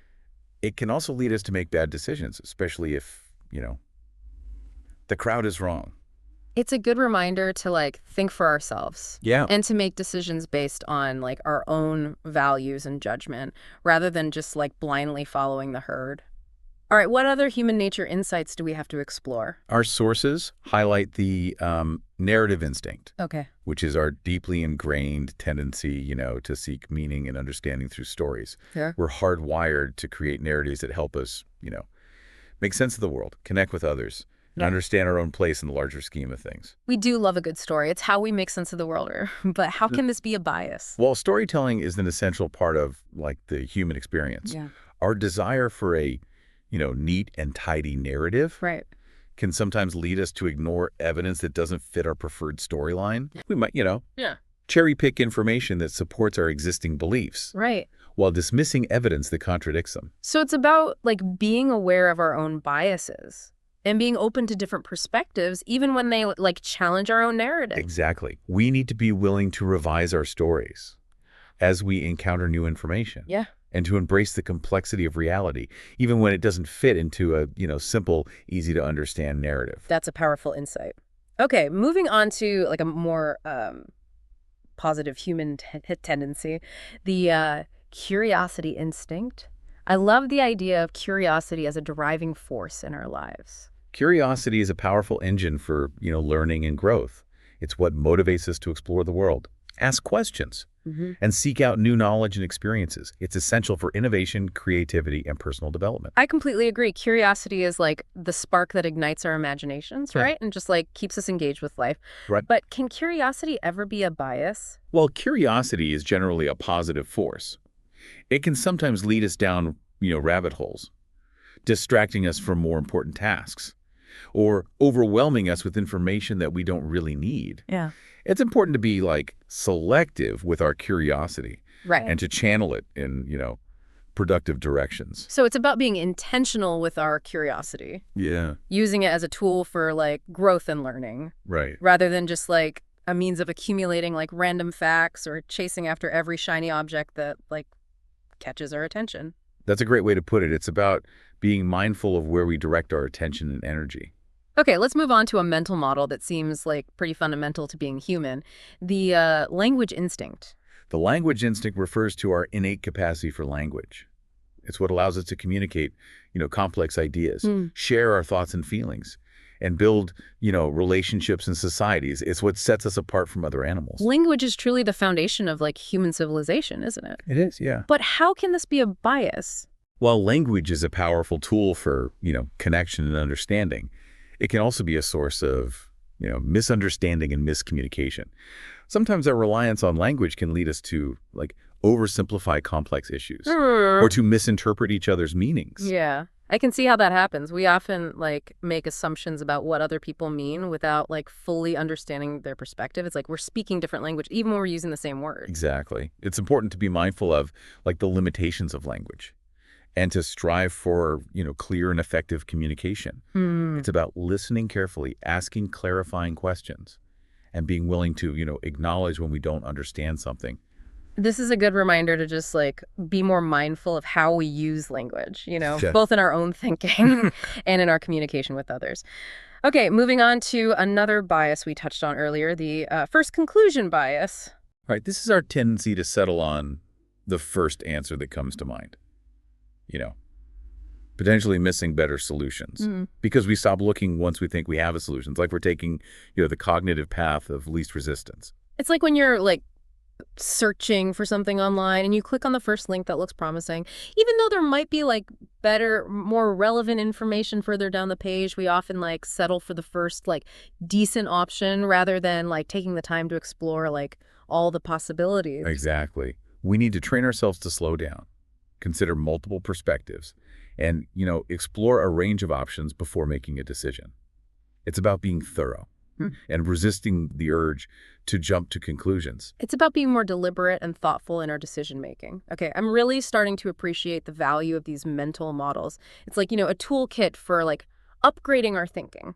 it can also lead us to make bad decisions, especially if, the crowd is wrong. It's a good reminder to like think for ourselves. Yeah. And to make decisions based on like our own values and judgment rather than just like blindly following the herd. All right, what other human nature insights do we have to explore? Our sources highlight the narrative instinct, Okay. which is our deeply ingrained tendency, to seek meaning and understanding through stories. Fair. We're hardwired to create narratives that help us, make sense of the world, connect with others, and understand our own place in the larger scheme of things. We do love a good story. It's how we make sense of the world. But how can this be a bias? Well, storytelling is an essential part of, like, the human experience. Yeah. Our desire for a neat and tidy narrative Right. can sometimes lead us to ignore evidence that doesn't fit our preferred storyline. We might, cherry pick information that supports our existing beliefs Right. while dismissing evidence that contradicts them. So it's about like being aware of our own biases and being open to different perspectives, even when they like challenge our own narrative. Exactly. We need to be willing to revise our stories as we encounter new information. Yeah. And to embrace the complexity of reality, even when it doesn't fit into a, simple, easy to understand narrative. That's a powerful insight. Okay, moving on to like a more positive human tendency, the curiosity instinct. I love the idea of curiosity as a driving force in our lives. Curiosity is a powerful engine for, learning and growth. It's what motivates us to explore the world, ask questions, and seek out new knowledge and experiences. It's essential for innovation, creativity, and personal development. I completely agree. Curiosity is like the spark that ignites our imaginations, right? And just like keeps us engaged with life. Right. But can curiosity ever be a bias? Well, curiosity is generally a positive force. It can sometimes lead us down, rabbit holes, distracting us from more important tasks, or overwhelming us with information that we don't really need. Yeah. It's important to be, like, selective with our curiosity. Right. And to channel it in, productive directions. So it's about being intentional with our curiosity. Yeah. Using it as a tool for like growth and learning. Right. Rather than just like a means of accumulating like random facts or chasing after every shiny object that like catches our attention. That's a great way to put it. It's about being mindful of where we direct our attention and energy. Okay, let's move on to a mental model that seems like pretty fundamental to being human, the language instinct. The language instinct refers to our innate capacity for language. It's what allows us to communicate, complex ideas, share our thoughts and feelings, and build, relationships and societies. It's what sets us apart from other animals. Language is truly the foundation of like human civilization, isn't it? It is, yeah. But how can this be a bias? While language is a powerful tool for, connection and understanding, it can also be a source of, misunderstanding and miscommunication. Sometimes our reliance on language can lead us to, like, oversimplify complex issues or to misinterpret each other's meanings. Yeah, I can see how that happens. We often, like, make assumptions about what other people mean without, like, fully understanding their perspective. It's like we're speaking different language, even when we're using the same word. Exactly. It's important to be mindful of, like, the limitations of language, and to strive for, clear and effective communication. It's about listening carefully, asking clarifying questions, and being willing to, acknowledge when we don't understand something. This is a good reminder to just like be more mindful of how we use language, both in our own thinking and in our communication with others. Okay, moving on to another bias we touched on earlier, the first conclusion bias. All right, this is our tendency to settle on the first answer that comes to mind. Potentially missing better solutions because we stop looking once we think we have a solution. It's like we're taking, the cognitive path of least resistance. It's like when you're like searching for something online and you click on the first link that looks promising, even though there might be like better, more relevant information further down the page, we often like settle for the first like decent option rather than like taking the time to explore like all the possibilities. Exactly. We need to train ourselves to slow down, consider multiple perspectives, and, explore a range of options before making a decision. It's about being thorough and resisting the urge to jump to conclusions. It's about being more deliberate and thoughtful in our decision making. Okay, I'm really starting to appreciate the value of these mental models. It's like, a toolkit for like upgrading our thinking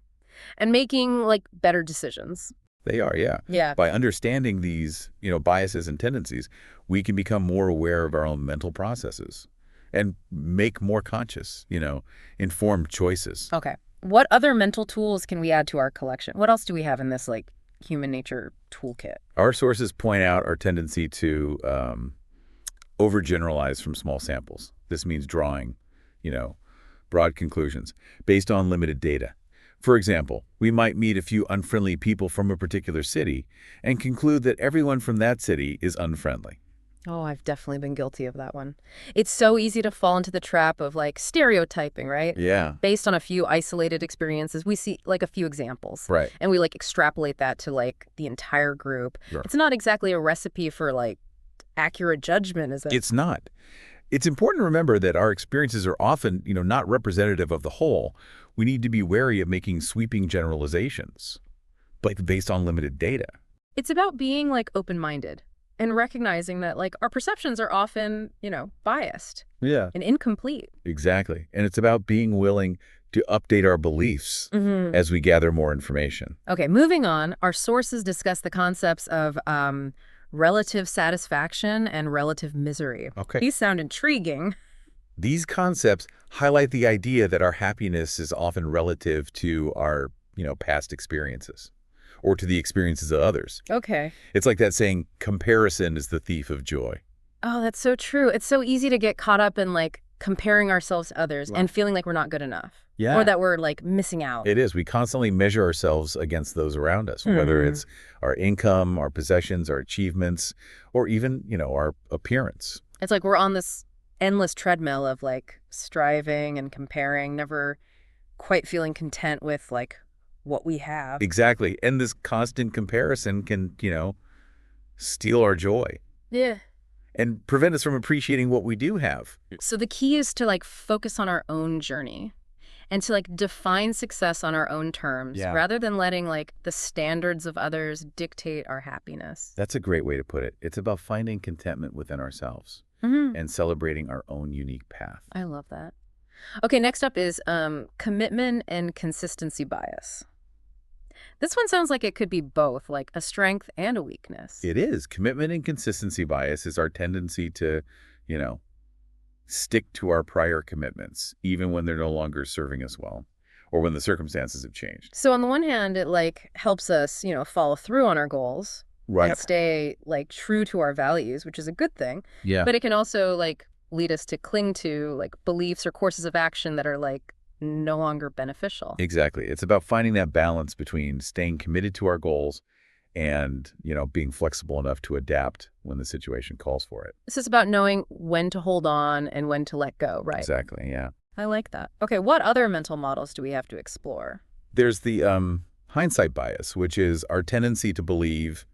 and making like better decisions. They are, yeah. Yeah. By understanding these, biases and tendencies, we can become more aware of our own mental processes and make more conscious, informed choices. Okay. What other mental tools can we add to our collection? What else do we have in this, like, human nature toolkit? Our sources point out our tendency to overgeneralize from small samples. This means drawing, broad conclusions based on limited data. For example, we might meet a few unfriendly people from a particular city and conclude that everyone from that city is unfriendly. Oh, I've definitely been guilty of that one. It's so easy to fall into the trap of, like, stereotyping, right? Yeah. Based on a few isolated experiences. We see, like, a few examples. Right. And we, like, extrapolate that to, like, the entire group. Sure. It's not exactly a recipe for, like, accurate judgment, is it? It's not. It's important to remember that our experiences are often, not representative of the whole. We need to be wary of making sweeping generalizations, but based on limited data. It's about being, like, open-minded and recognizing that, like, our perceptions are often, biased Yeah. and incomplete. Exactly. And it's about being willing to update our beliefs as we gather more information. Okay, moving on, our sources discuss the concepts of relative satisfaction and relative misery. Okay. These sound intriguing. These concepts highlight the idea that our happiness is often relative to our, past experiences or to the experiences of others. Okay. It's like that saying, comparison is the thief of joy. Oh, that's so true. It's so easy to get caught up in, like, comparing ourselves to others Right. and feeling like we're not good enough. Yeah. Or that we're, like, missing out. It is. We constantly measure ourselves against those around us, whether it's our income, our possessions, our achievements, or even, our appearance. It's like we're on this endless treadmill of, like, striving and comparing, never quite feeling content with, like, what we have. Exactly. And this constant comparison can, steal our joy Yeah. and prevent us from appreciating what we do have. So the key is to, like, focus on our own journey and to, like, define success on our own terms rather than letting, like, the standards of others dictate our happiness. That's a great way to put it. It's about finding contentment within ourselves and celebrating our own unique path. I love that. Okay, next up is commitment and consistency bias. This one sounds like it could be both, like a strength and a weakness. It is. Commitment and consistency bias is our tendency to, stick to our prior commitments, even when they're no longer serving us well or when the circumstances have changed. So on the one hand, it, like, helps us, follow through on our goals and stay, like, true to our values, which is a good thing. Yeah. But it can also, like, lead us to cling to, like, beliefs or courses of action that are, like, no longer beneficial. Exactly. It's about finding that balance between staying committed to our goals and, being flexible enough to adapt when the situation calls for it. This is about knowing when to hold on and when to let go, right? Exactly, yeah. I like that. Okay, what other mental models do we have to explore? There's the hindsight bias, which is our tendency to believe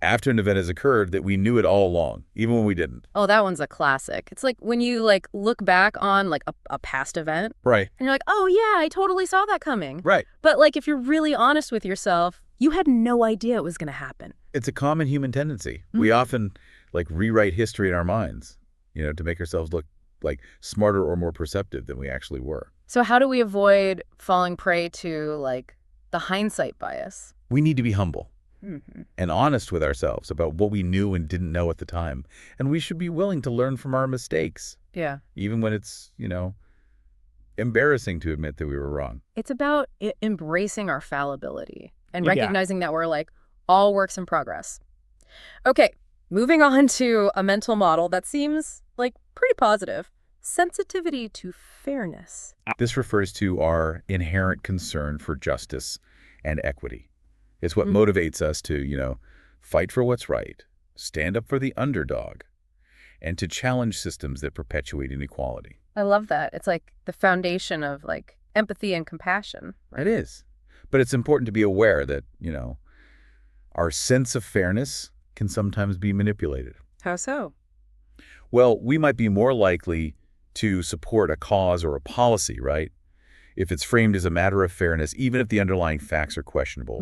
after an event has occurred that we knew it all along, even when we didn't. Oh, that one's a classic. It's like when you, like, look back on, like, a past event Right. and you're like, oh, yeah, I totally saw that coming. Right. But, like, if you're really honest with yourself, you had no idea it was going to happen. It's a common human tendency. We often, like, rewrite history in our minds, to make ourselves look like smarter or more perceptive than we actually were. So how do we avoid falling prey to, like, the hindsight bias? We need to be humble and honest with ourselves about what we knew and didn't know at the time. And we should be willing to learn from our mistakes, Yeah. even when it's, embarrassing to admit that we were wrong. It's about embracing our fallibility and recognizing that we're, like, all works in progress. Okay, moving on to a mental model that seems, like, pretty positive. Sensitivity to fairness. This refers to our inherent concern for justice and equity. It's what motivates us to, fight for what's right, stand up for the underdog, and to challenge systems that perpetuate inequality. I love that. It's like the foundation of, like, empathy and compassion. It is. But it's important to be aware that, our sense of fairness can sometimes be manipulated. How so? Well, we might be more likely to support a cause or a policy, right? If it's framed as a matter of fairness, even if the underlying facts are questionable,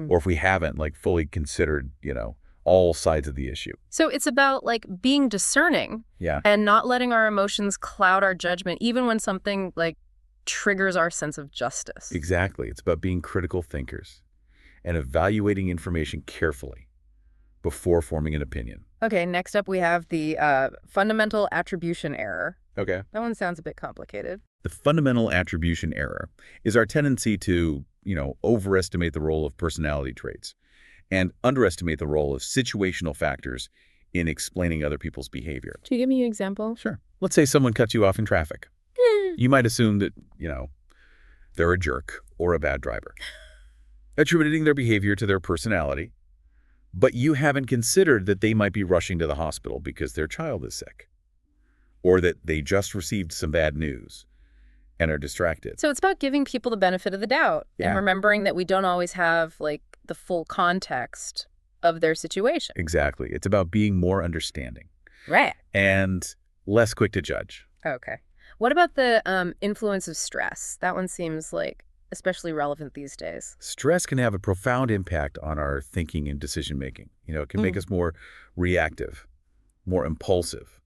or if we haven't, like, fully considered, all sides of the issue. So it's about, like, being discerning and not letting our emotions cloud our judgment, even when something, like, triggers our sense of justice. Exactly. It's about being critical thinkers and evaluating information carefully before forming an opinion. Okay, next up we have the fundamental attribution error. Okay. That one sounds a bit complicated. The fundamental attribution error is our tendency to, overestimate the role of personality traits and underestimate the role of situational factors in explaining other people's behavior. Can you give me an example? Sure. Let's say someone cuts you off in traffic. You might assume that, they're a jerk or a bad driver, attributing their behavior to their personality, but you haven't considered that they might be rushing to the hospital because their child is sick, or that they just received some bad news and are distracted. So it's about giving people the benefit of the doubt and remembering that we don't always have, the full context of their situation. Exactly. It's about being more understanding. Right. And less quick to judge. Okay. What about the influence of stress? That one seems especially relevant these days. Stress can have a profound impact on our thinking and decision-making. It can make us more reactive, more impulsive,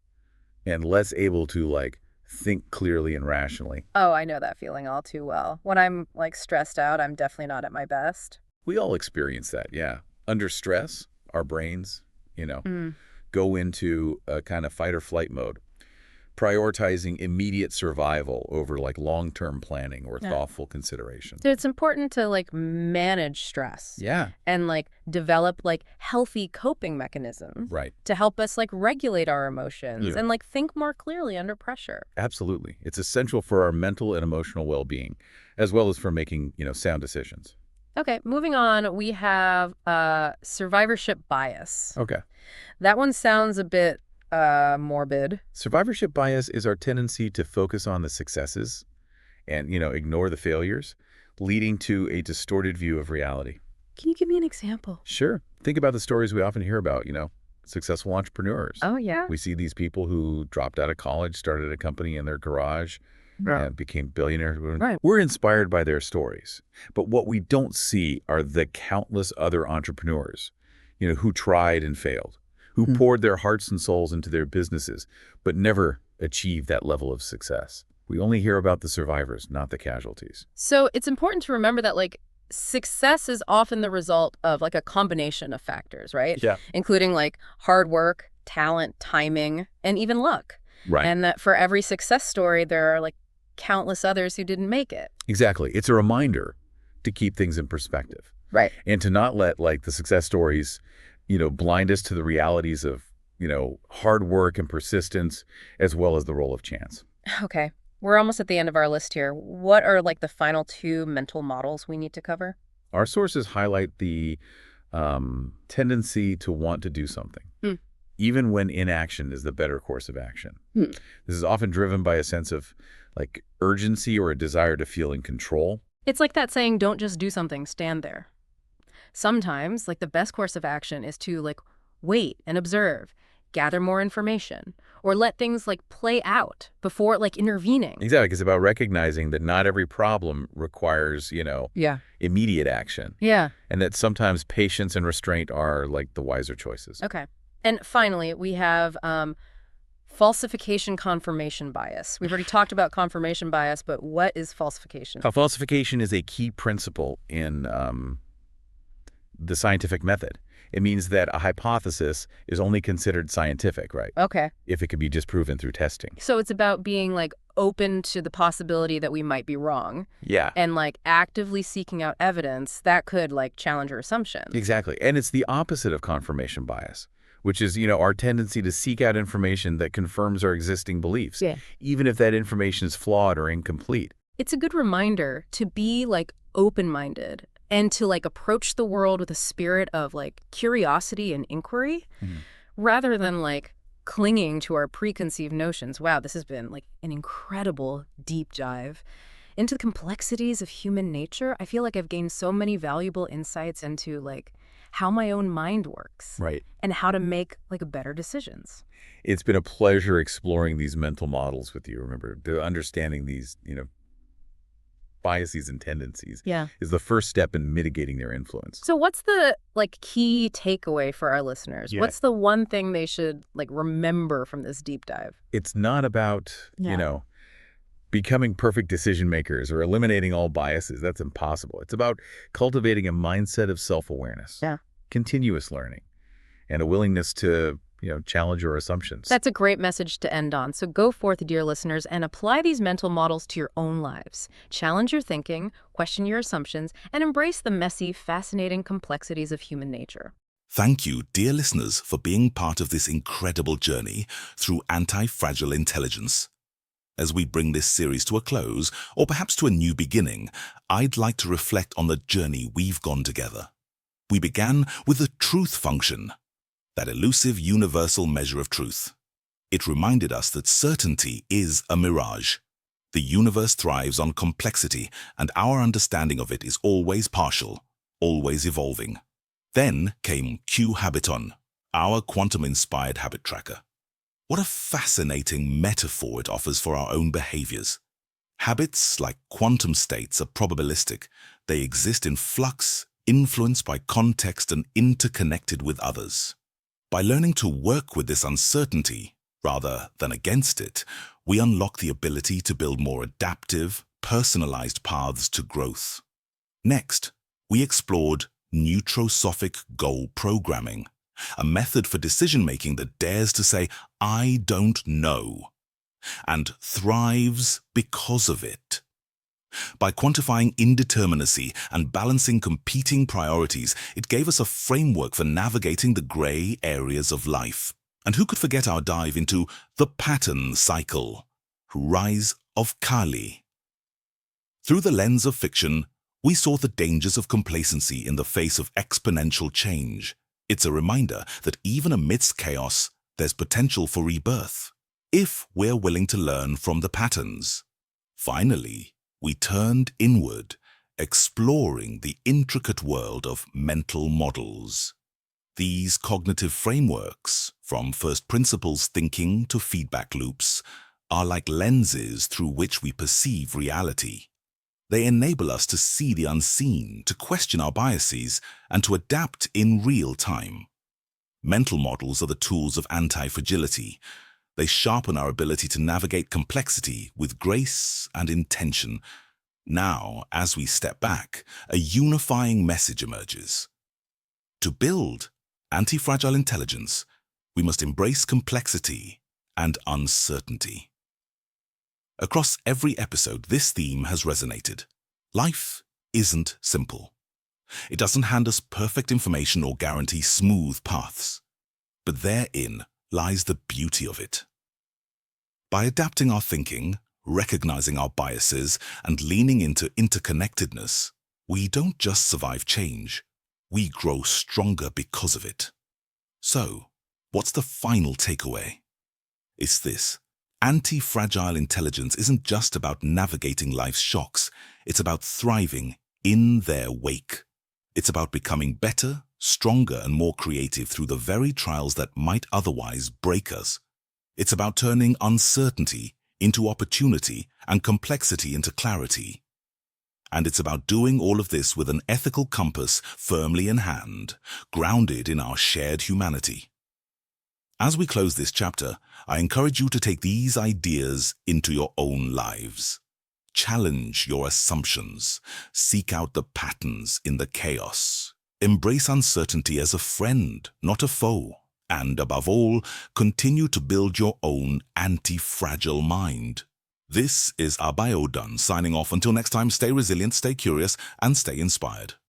and less able to, think clearly and rationally. Oh, I know that feeling all too well. When I'm, stressed out, I'm definitely not at my best. We all experience that, yeah. Under stress, our brains, go into a kind of fight or flight mode, prioritizing immediate survival over long-term planning or thoughtful consideration. So it's important to manage stress. Yeah. And develop healthy coping mechanisms. Right. To help us regulate our emotions and think more clearly under pressure. Absolutely. It's essential for our mental and emotional well-being, as well as for making, sound decisions. Okay, moving on, we have survivorship bias. Okay. That one sounds a bit morbid. Survivorship bias is our tendency to focus on the successes and, ignore the failures, leading to a distorted view of reality. Can you give me an example? Sure. Think about the stories we often hear about, successful entrepreneurs. Oh, yeah. We see these people who dropped out of college, started a company in their garage, and became billionaires. Right. We're inspired by their stories. But what we don't see are the countless other entrepreneurs, who tried and failed, who poured their hearts and souls into their businesses, but never achieved that level of success. We only hear about the survivors, not the casualties. So it's important to remember that, success is often the result of, a combination of factors, right? Yeah. Including, hard work, talent, timing, and even luck. Right. And that for every success story, there are, countless others who didn't make it. Exactly. It's a reminder to keep things in perspective. Right. And to not let, the success stories, blind us to the realities of, hard work and persistence, as well as the role of chance. Okay. We're almost at the end of our list here. What are, the final two mental models we need to cover? Our sources highlight the tendency to want to do something, even when inaction is the better course of action. This is often driven by a sense of, urgency or a desire to feel in control. It's like that saying, don't just do something, stand there. Sometimes, the best course of action is to, wait and observe, gather more information, or let things, play out before, intervening. Exactly. It's about recognizing that not every problem requires, immediate action. Yeah. And that sometimes patience and restraint are, the wiser choices. Okay. And finally, we have falsification confirmation bias. We've already talked about confirmation bias, but what is falsification? Falsification is a key principle in the scientific method. It means that a hypothesis is only considered scientific, right? Okay. If it can be disproven through testing. So it's about being open to the possibility that we might be wrong. Yeah. And actively seeking out evidence that could challenge our assumptions. Exactly. And it's the opposite of confirmation bias, which is, our tendency to seek out information that confirms our existing beliefs, even if that information is flawed or incomplete. It's a good reminder to be open-minded and to approach the world with a spirit of curiosity and inquiry rather than clinging to our preconceived notions. Wow, this has been an incredible deep dive into the complexities of human nature. I feel like I've gained so many valuable insights into how my own mind works. Right. And how to make better decisions. It's been a pleasure exploring these mental models with you. Remember, understanding these, biases and tendencies is the first step in mitigating their influence. So what's the key takeaway for our listeners? Yeah. What's the one thing they should remember from this deep dive? It's not about, becoming perfect decision makers or eliminating all biases. That's impossible. It's about cultivating a mindset of self-awareness, continuous learning, and a willingness to, challenge your assumptions. That's a great message to end on. So go forth, dear listeners, and apply these mental models to your own lives. Challenge your thinking, question your assumptions, and embrace the messy, fascinating complexities of human nature. Thank you, dear listeners, for being part of this incredible journey through anti-fragile intelligence. As we bring this series to a close, or perhaps to a new beginning, I'd like to reflect on the journey we've gone together. We began with the truth function, that elusive universal measure of truth. It reminded us that certainty is a mirage. The universe thrives on complexity, and our understanding of it is always partial, always evolving. Then came Q-Habiton, our quantum-inspired habit tracker. What a fascinating metaphor it offers for our own behaviors. Habits, like quantum states, are probabilistic. They exist in flux, influenced by context and interconnected with others. By learning to work with this uncertainty, rather than against it, we unlock the ability to build more adaptive, personalized paths to growth. Next, we explored neurosophic goal programming, a method for decision-making that dares to say, "I don't know," and thrives because of it. By quantifying indeterminacy and balancing competing priorities, it gave us a framework for navigating the gray areas of life. And who could forget our dive into the pattern cycle, rise of Kali? Through the lens of fiction, we saw the dangers of complacency in the face of exponential change. It's a reminder that even amidst chaos, there's potential for rebirth, if we're willing to learn from the patterns. Finally, we turned inward, exploring the intricate world of mental models. These cognitive frameworks, from first principles thinking to feedback loops, are like lenses through which we perceive reality. They enable us to see the unseen, to question our biases, and to adapt in real time. Mental models are the tools of anti-fragility. They sharpen our ability to navigate complexity with grace and intention. Now, as we step back, a unifying message emerges. To build anti-fragile intelligence, we must embrace complexity and uncertainty. Across every episode, this theme has resonated. Life isn't simple. It doesn't hand us perfect information or guarantee smooth paths. But therein lies the beauty of it. By adapting our thinking, recognizing our biases, and leaning into interconnectedness, we don't just survive change, we grow stronger because of it. So, what's the final takeaway? It's this. Anti-fragile intelligence isn't just about navigating life's shocks, it's about thriving in their wake. It's about becoming better, stronger, and more creative through the very trials that might otherwise break us. It's about turning uncertainty into opportunity and complexity into clarity. And it's about doing all of this with an ethical compass firmly in hand, grounded in our shared humanity. As we close this chapter, I encourage you to take these ideas into your own lives. Challenge your assumptions. Seek out the patterns in the chaos. Embrace uncertainty as a friend, not a foe. And above all, continue to build your own anti-fragile mind. This is Abiodun signing off. Until next time, stay resilient, stay curious, and stay inspired.